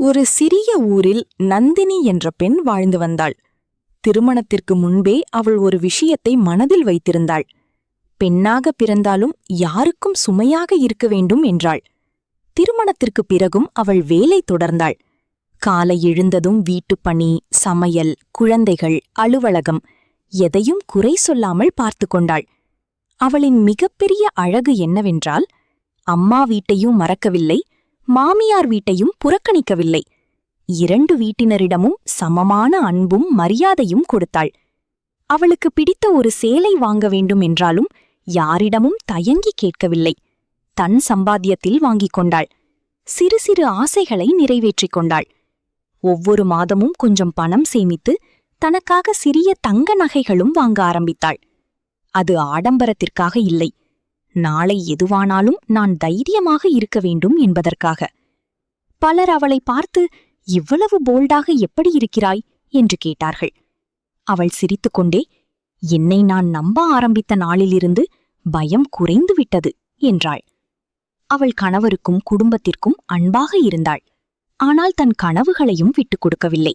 ஒரு சிறிய ஊரில் நந்தினி என்ற பெண் வாழ்ந்து வந்தாள். திருமணத்திற்கு முன்பே அவள் ஒரு விஷயத்தை மனதில் வைத்திருந்தாள். பெண்ணாக பிறந்தாலும் யாருக்கும் சுமையாக இருக்க வேண்டும் என்றாள். திருமணத்திற்குப் பிறகும் அவள் வேலை தொடர்ந்தாள். காலை எழுந்ததும் வீட்டுப்பணி, சமையல், குழந்தைகள், அலுவலகம் எதையும் குறை சொல்லாமல் பார்த்து கொண்டாள். அவளின் மிகப்பெரிய அழகு என்னவென்றால், அம்மா வீட்டையும் மறக்கவில்லை, மாமியார் வீட்டையும் புறக்கணிக்கவில்லை. இரண்டு வீட்டினரிடமும் சமமான அன்பும் மரியாதையும் கொடுத்தாள். அவளுக்கு பிடித்த ஒரு சேலை வாங்க வேண்டும் என்றாலும் யாரிடமும் தயங்கி கேட்கவில்லை. தன் சம்பாத்தியத்தில் வாங்கிக் கொண்டாள். சிறு சிறு ஆசைகளை நிறைவேற்றிக் கொண்டாள். ஒவ்வொரு மாதமும் கொஞ்சம் பணம் சேமித்து தனக்காக சிறிய தங்க நகைகளும் வாங்க ஆரம்பித்தாள். அது ஆடம்பரத்திற்காக இல்லை, நாளை எதுவானாலும் நான் தைரியமாக இருக்க வேண்டும் என்பதற்காக. பலர் அவளை பார்த்து, இவ்வளவு போல்டாக எப்படி இருக்கிறாய் என்று கேட்டார்கள். அவள் சிரித்துக்கொண்டே, என்னை நான் நம்ப ஆரம்பித்த நாளிலிருந்து பயம் குறைந்துவிட்டது என்றாள். அவள் கணவருக்கும் குடும்பத்திற்கும் அன்பாக இருந்தாள். ஆனால் தன் கனவுகளையும் விட்டுக் கொடுக்கவில்லை.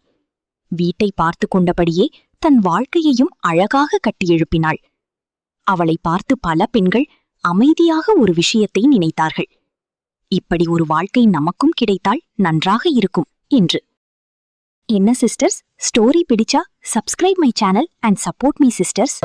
வீட்டை பார்த்து கொண்டபடியே தன் வாழ்க்கையையும் அழகாக கட்டியெழுப்பினாள். அவளை பார்த்து பல பெண்கள் அமைதியாக ஒரு விஷயத்தை நினைத்தார்கள். இப்படி ஒரு வாழ்க்கை நமக்கும் கிடைத்தால் நன்றாக இருக்கும் என்று. என்ன சிஸ்டர்ஸ், ஸ்டோரி பிடிச்சா subscribe my channel and support me sisters.